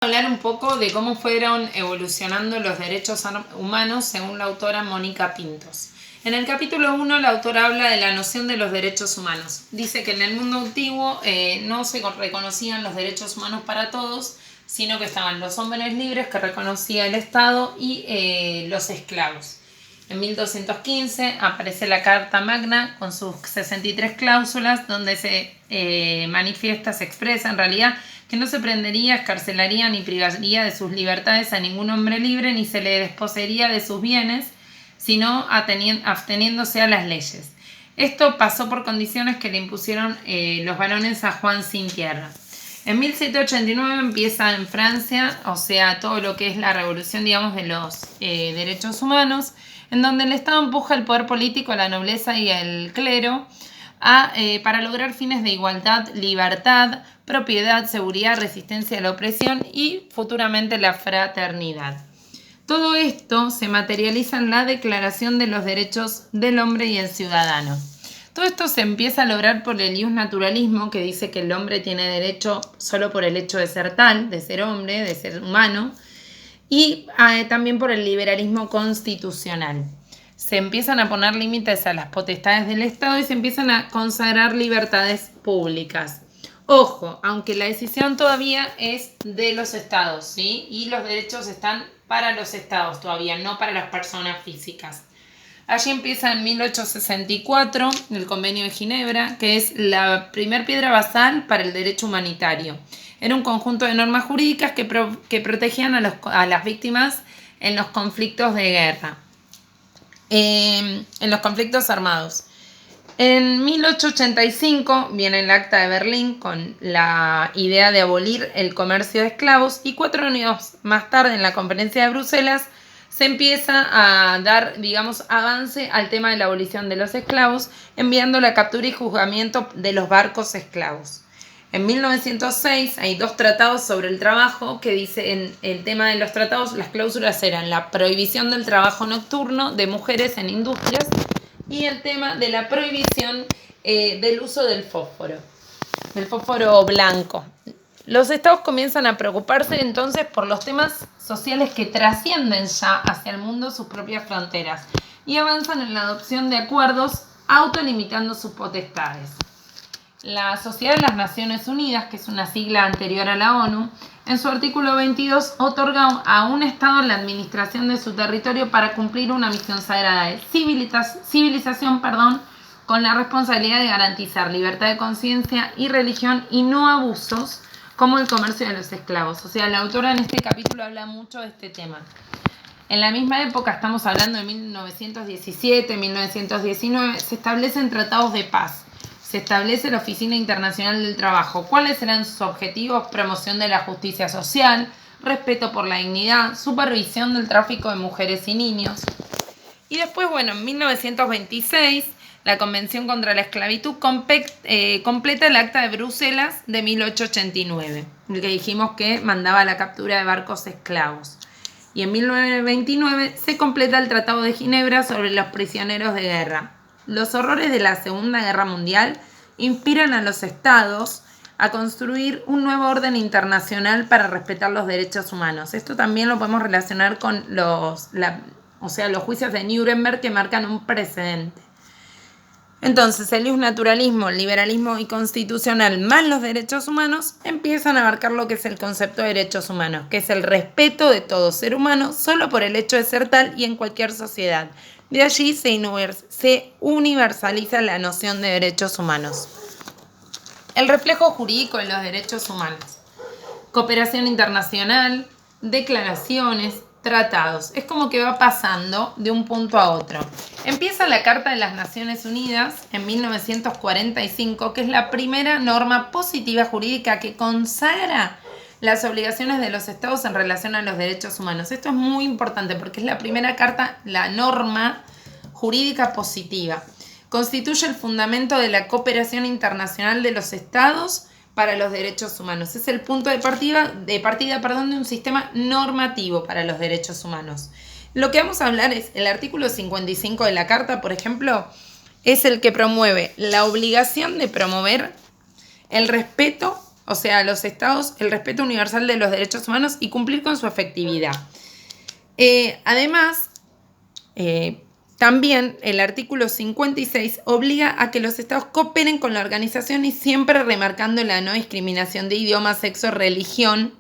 Hablar un poco de cómo fueron evolucionando los derechos humanos según la autora Mónica Pintos. En el capítulo 1 la autora habla de la noción de los derechos humanos. Dice que en el mundo antiguo no se reconocían los derechos humanos para todos, sino que estaban los hombres libres que reconocía el Estado y los esclavos. En 1215 aparece la Carta Magna con sus 63 cláusulas donde se manifiesta, se expresa en realidad que no se prendería, escarcelaría ni privaría de sus libertades a ningún hombre libre ni se le desposeería de sus bienes, sino absteniéndose a las leyes. Esto pasó por condiciones que le impusieron los varones a Juan sin tierra. En 1789 empieza en Francia, o sea, todo lo que es la revolución, digamos, de los derechos humanos, en donde el Estado empuja el poder político a la nobleza y al clero para lograr fines de igualdad, libertad, propiedad, seguridad, resistencia a la opresión y futuramente la fraternidad. Todo esto se materializa en la Declaración de los Derechos del Hombre y el Ciudadano. Todo esto se empieza a lograr por el iusnaturalismo, que dice que el hombre tiene derecho solo por el hecho de ser tal, de ser hombre, de ser humano, y también por el liberalismo constitucional. Se empiezan a poner límites a las potestades del Estado y se empiezan a consagrar libertades públicas. Ojo, aunque la decisión todavía es de los estados, ¿sí? Y los derechos están para los estados todavía, no para las personas físicas. Allí empieza en 1864 el Convenio de Ginebra, que es la primer piedra basal para el derecho humanitario. Era un conjunto de normas jurídicas que protegían a las víctimas en los conflictos de guerra, en los conflictos armados. En 1885 viene el Acta de Berlín con la idea de abolir el comercio de esclavos y 4 años más tarde en la Conferencia de Bruselas se empieza a dar, digamos, avance al tema de la abolición de los esclavos, enviando la captura y juzgamiento de los barcos esclavos. En 1906 hay 2 tratados sobre el trabajo que dice en el tema de los tratados, las cláusulas eran la prohibición del trabajo nocturno de mujeres en industrias y el tema de la prohibición del uso del fósforo blanco. Los estados comienzan a preocuparse entonces por los temas sociales que trascienden ya hacia el mundo sus propias fronteras y avanzan en la adopción de acuerdos autolimitando sus potestades. La Sociedad de las Naciones Unidas, que es una sigla anterior a la ONU, en su artículo 22 otorga a un Estado la administración de su territorio para cumplir una misión sagrada de civilización, con la responsabilidad de garantizar libertad de conciencia y religión y no abusos como el comercio de los esclavos. O sea, la autora en este capítulo habla mucho de este tema. En la misma época, estamos hablando de 1917, 1919, se establecen tratados de paz. Se establece la Oficina Internacional del Trabajo. ¿Cuáles serán sus objetivos? Promoción de la justicia social, respeto por la dignidad, supervisión del tráfico de mujeres y niños. Y después, en 1926, la Convención contra la Esclavitud completa el Acta de Bruselas de 1889, el que dijimos que mandaba la captura de barcos esclavos. Y en 1929 se completa el Tratado de Ginebra sobre los prisioneros de guerra. Los horrores de la Segunda Guerra Mundial inspiran a los estados a construir un nuevo orden internacional para respetar los derechos humanos. Esto también lo podemos relacionar con los juicios de Nuremberg que marcan un precedente. Entonces, el iusnaturalismo, el liberalismo y constitucional más los derechos humanos empiezan a abarcar lo que es el concepto de derechos humanos, que es el respeto de todo ser humano solo por el hecho de ser tal y en cualquier sociedad. De allí se universaliza la noción de derechos humanos. El reflejo jurídico de los derechos humanos. Cooperación internacional, declaraciones, tratados. Es como que va pasando de un punto a otro. Empieza la Carta de las Naciones Unidas en 1945, que es la primera norma positiva jurídica que consagra las obligaciones de los estados en relación a los derechos humanos. Esto es muy importante porque es la primera carta, la norma jurídica positiva. Constituye el fundamento de la cooperación internacional de los estados para los derechos humanos. Es el punto de partida de un sistema normativo para los derechos humanos. Lo que vamos a hablar es el artículo 55 de la Carta, por ejemplo, es el que promueve la obligación de promover el respeto o sea, a los estados el respeto universal de los derechos humanos y cumplir con su efectividad. Además, también el artículo 56 obliga a que los estados cooperen con la organización y siempre remarcando la no discriminación de idioma, sexo, religión,